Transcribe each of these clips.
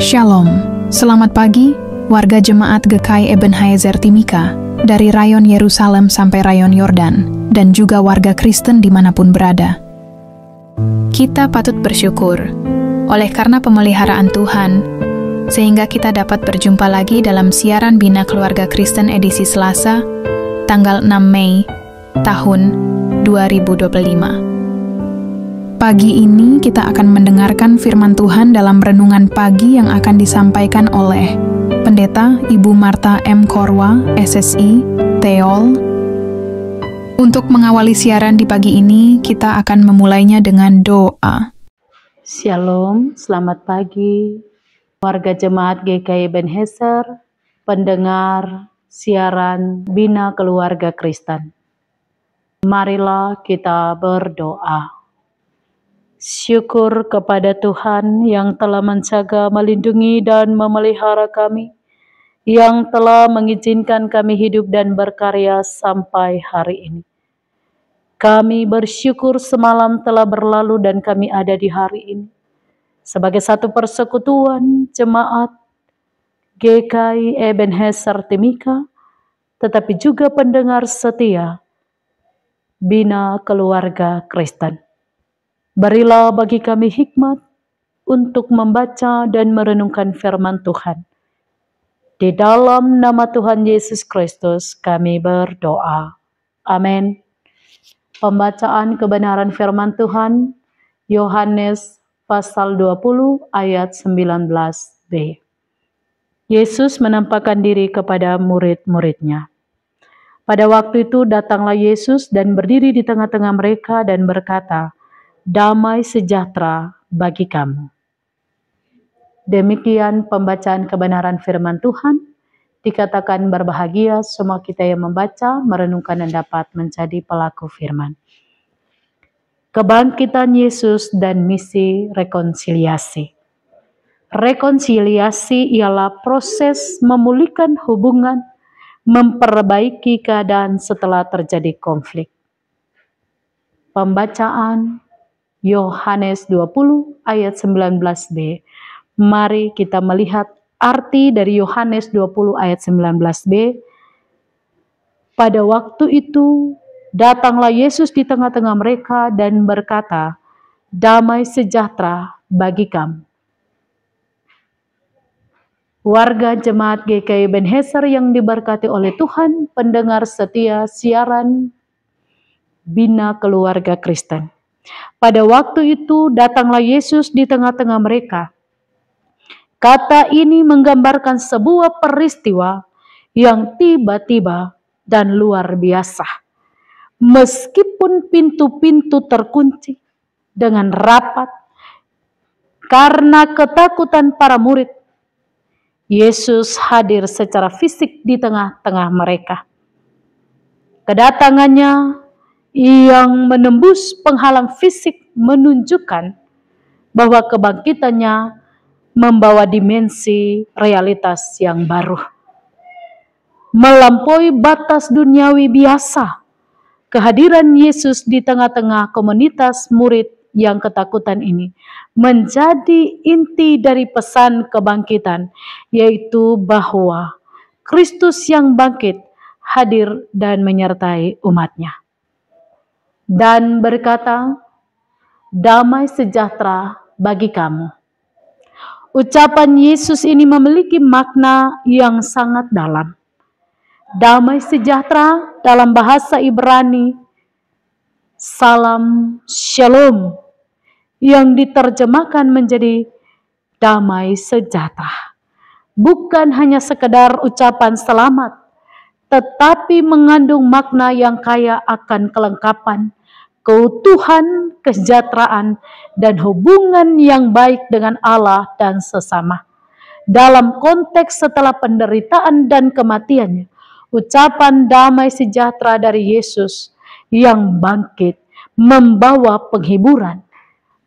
Shalom, selamat pagi warga jemaat GKI Ebenezer Timika dari rayon Yerusalem sampai rayon Yordan dan juga warga Kristen dimanapun berada. Kita patut bersyukur oleh karena pemeliharaan Tuhan sehingga kita dapat berjumpa lagi dalam siaran Bina Keluarga Kristen edisi Selasa tanggal 6 Mei tahun 2025. Pagi ini kita akan mendengarkan firman Tuhan dalam renungan pagi yang akan disampaikan oleh Pendeta Ibu Marta M. Korwa, SSI, Teol. Untuk mengawali siaran di pagi ini, kita akan memulainya dengan doa. Shalom, selamat pagi warga jemaat GKI Ebenezer, pendengar siaran Bina Keluarga Kristen. Marilah kita berdoa. Syukur kepada Tuhan yang telah menjaga, melindungi, dan memelihara kami, yang telah mengizinkan kami hidup dan berkarya sampai hari ini. Kami bersyukur semalam telah berlalu dan kami ada di hari ini. Sebagai satu persekutuan jemaat GKI Ebenezer Timika, tetapi juga pendengar setia Bina Keluarga Kristen. Berilah bagi kami hikmat untuk membaca dan merenungkan firman Tuhan. Di dalam nama Tuhan Yesus Kristus kami berdoa. Amin. Pembacaan kebenaran firman Tuhan, Yohanes pasal 20 ayat 19b. Yesus menampakkan diri kepada murid-muridnya. Pada waktu itu datanglah Yesus dan berdiri di tengah-tengah mereka dan berkata, "Damai sejahtera bagi kamu." Demikian pembacaan kebenaran firman Tuhan. Dikatakan berbahagia semua kita yang membaca, merenungkan dan dapat menjadi pelaku firman. Kebangkitan Yesus dan misi rekonsiliasi. Rekonsiliasi ialah proses memulihkan hubungan, memperbaiki keadaan setelah terjadi konflik. Pembacaan Yohanes 20 ayat 19b. Mari kita melihat arti dari Yohanes 20 ayat 19b. Pada waktu itu datanglah Yesus di tengah-tengah mereka dan berkata, "Damai sejahtera bagi kamu." Warga jemaat GKI Ebenezer yang diberkati oleh Tuhan, pendengar setia siaran Bina Keluarga Kristen. Pada waktu itu datanglah Yesus di tengah-tengah mereka. Kata ini menggambarkan sebuah peristiwa yang tiba-tiba dan luar biasa. Meskipun pintu-pintu terkunci dengan rapat karena ketakutan para murid, Yesus hadir secara fisik di tengah-tengah mereka. Kedatangannya yang menembus penghalang fisik menunjukkan bahwa kebangkitannya membawa dimensi realitas yang baru. Melampaui batas duniawi biasa, kehadiran Yesus di tengah-tengah komunitas murid yang ketakutan ini menjadi inti dari pesan kebangkitan, yaitu bahwa Kristus yang bangkit hadir dan menyertai umatnya. Dan berkata, "Damai sejahtera bagi kamu." Ucapan Yesus ini memiliki makna yang sangat dalam. Damai sejahtera dalam bahasa Ibrani, salam shalom, yang diterjemahkan menjadi damai sejahtera. Bukan hanya sekedar ucapan selamat, tetapi mengandung makna yang kaya akan kelengkapan, keutuhan, kesejahteraan, dan hubungan yang baik dengan Allah dan sesama. Dalam konteks setelah penderitaan dan kematiannya, ucapan damai sejahtera dari Yesus yang bangkit membawa penghiburan,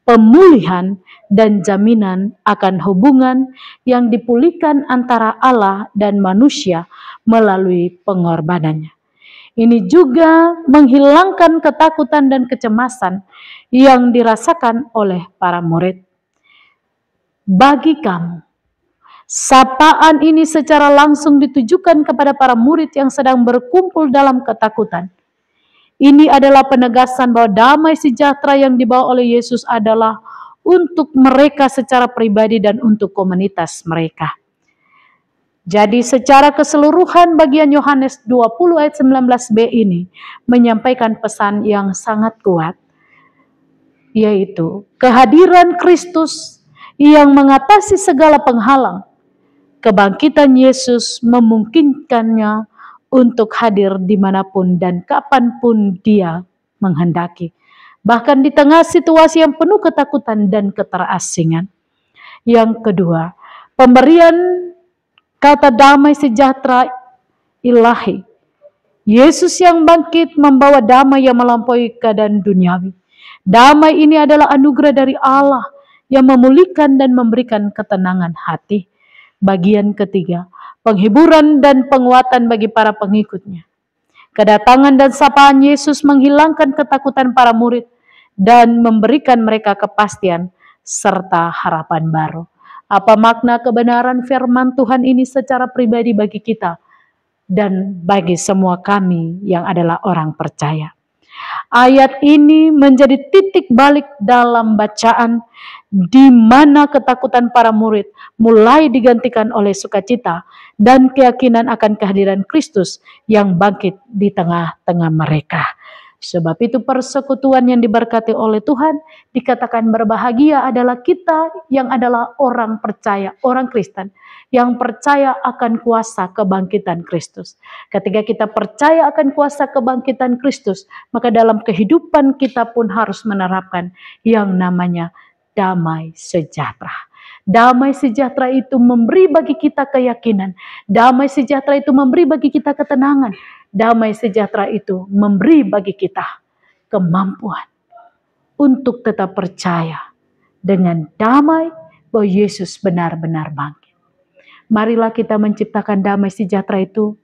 pemulihan, dan jaminan akan hubungan yang dipulihkan antara Allah dan manusia melalui pengorbanannya. Ini juga menghilangkan ketakutan dan kecemasan yang dirasakan oleh para murid. Bagi kamu, Sapaan ini secara langsung ditujukan kepada para murid yang sedang berkumpul dalam ketakutan. Ini adalah penegasan bahwa damai sejahtera yang dibawa oleh Yesus adalah untuk mereka secara pribadi dan untuk komunitas mereka. Jadi secara keseluruhan bagian Yohanes 20 ayat 19b ini menyampaikan pesan yang sangat kuat, yaitu kehadiran Kristus yang mengatasi segala penghalang. Kebangkitan Yesus memungkinkannya untuk hadir dimanapun dan kapanpun Dia menghendaki. Bahkan di tengah situasi yang penuh ketakutan dan keterasingan. Yang kedua, pemberian kata damai sejahtera ilahi. Yesus yang bangkit membawa damai yang melampaui keadaan duniawi. Damai ini adalah anugerah dari Allah yang memulihkan dan memberikan ketenangan hati. Bagian ketiga, penghiburan dan penguatan bagi para pengikutnya. Kedatangan dan sapaan Yesus menghilangkan ketakutan para murid dan memberikan mereka kepastian serta harapan baru. Apa makna kebenaran firman Tuhan ini secara pribadi bagi kita dan bagi semua kami yang adalah orang percaya? Ayat ini menjadi titik balik dalam bacaan di mana ketakutan para murid mulai digantikan oleh sukacita dan keyakinan akan kehadiran Kristus yang bangkit di tengah-tengah mereka. Sebab itu persekutuan yang diberkati oleh Tuhan dikatakan berbahagia adalah kita yang adalah orang percaya, orang Kristen yang percaya akan kuasa kebangkitan Kristus. Ketika kita percaya akan kuasa kebangkitan Kristus, maka dalam kehidupan kita pun harus menerapkan yang namanya damai sejahtera. Damai sejahtera itu memberi bagi kita keyakinan. Damai sejahtera itu memberi bagi kita ketenangan. Damai sejahtera itu memberi bagi kita kemampuan untuk tetap percaya dengan damai bahwa Yesus benar-benar bangkit. Marilah kita menciptakan damai sejahtera itu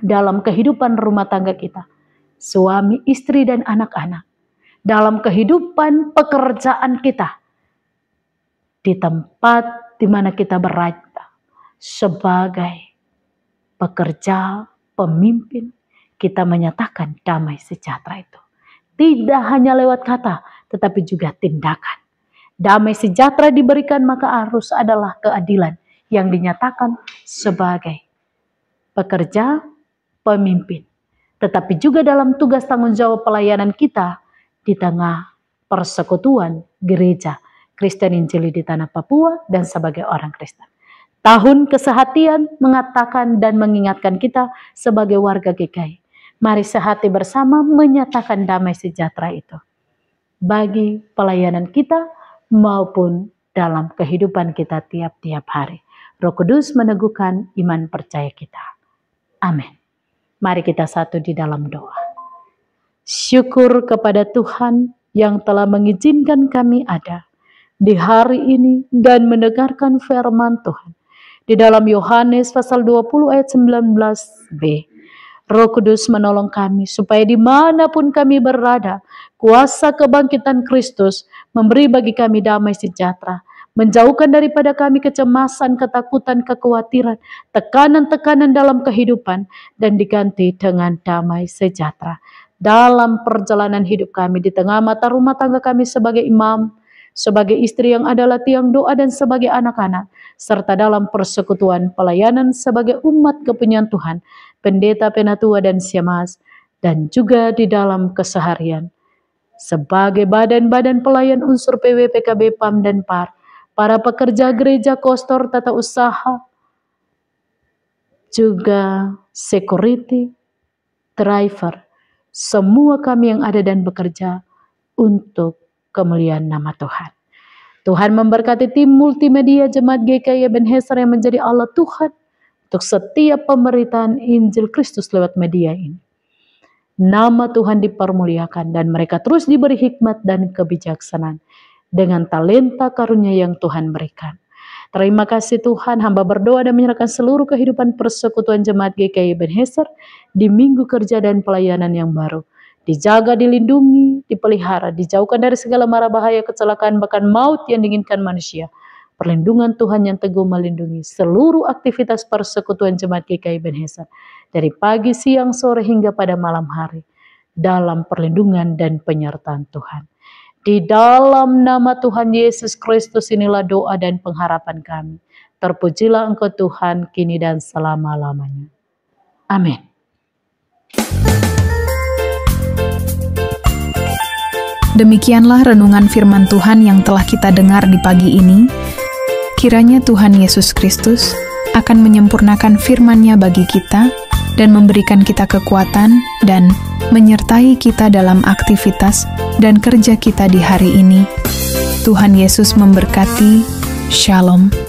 dalam kehidupan rumah tangga kita, suami, istri, dan anak-anak. Dalam kehidupan pekerjaan kita, di tempat di mana kita berada sebagai pekerja, pemimpin, kita menyatakan damai sejahtera itu. Tidak hanya lewat kata, tetapi juga tindakan. Damai sejahtera diberikan maka harus adalah keadilan yang dinyatakan sebagai pekerja, pemimpin. Tetapi juga dalam tugas tanggung jawab pelayanan kita di tengah persekutuan gereja Kristen Injili di tanah Papua dan sebagai orang Kristen. Tahun kesehatian mengatakan dan mengingatkan kita sebagai warga GKI. Mari sehati bersama menyatakan damai sejahtera itu bagi pelayanan kita maupun dalam kehidupan kita tiap-tiap hari. Roh Kudus meneguhkan iman percaya kita. Amin. Mari kita satu di dalam doa. Syukur kepada Tuhan yang telah mengizinkan kami ada di hari ini dan mendengarkan firman Tuhan. Di dalam Yohanes pasal 20 ayat 19b. Roh Kudus menolong kami supaya dimanapun kami berada, kuasa kebangkitan Kristus memberi bagi kami damai sejahtera. Menjauhkan daripada kami kecemasan, ketakutan, kekhawatiran, tekanan-tekanan dalam kehidupan dan diganti dengan damai sejahtera. Dalam perjalanan hidup kami, di tengah mata rumah tangga kami sebagai imam, sebagai istri yang adalah tiang doa dan sebagai anak-anak, serta dalam persekutuan pelayanan sebagai umat kepunyaan Tuhan, pendeta, penatua, dan syemasi, dan juga di dalam keseharian. Sebagai badan-badan pelayan unsur PW, PKB, PAM, dan PAR, para pekerja gereja, kostor, tata usaha, juga security, driver, semua kami yang ada dan bekerja untuk kemuliaan nama Tuhan. Tuhan memberkati tim multimedia Jemaat GKI Ebenezer yang menjadi Allah Tuhan untuk setiap pemberitaan Injil Kristus lewat media ini. Nama Tuhan dipermuliakan dan mereka terus diberi hikmat dan kebijaksanaan dengan talenta karunia yang Tuhan berikan. Terima kasih Tuhan, hamba berdoa dan menyerahkan seluruh kehidupan persekutuan Jemaat GKI Ebenezer di minggu kerja dan pelayanan yang baru. Dijaga, dilindungi, dipelihara, dijauhkan dari segala mara bahaya, kecelakaan, bahkan maut yang diinginkan manusia. Perlindungan Tuhan yang teguh melindungi seluruh aktivitas persekutuan Jemaat GKI Ebenezer dari pagi, siang, sore hingga pada malam hari dalam perlindungan dan penyertaan Tuhan. Di dalam nama Tuhan Yesus Kristus inilah doa dan pengharapan kami. Terpujilah Engkau Tuhan kini dan selama-lamanya. Amin. Demikianlah renungan firman Tuhan yang telah kita dengar di pagi ini. Kiranya Tuhan Yesus Kristus akan menyempurnakan firman-Nya bagi kita dan memberikan kita kekuatan dan menyertai kita dalam aktivitas dan kerja kita di hari ini. Tuhan Yesus memberkati. Shalom.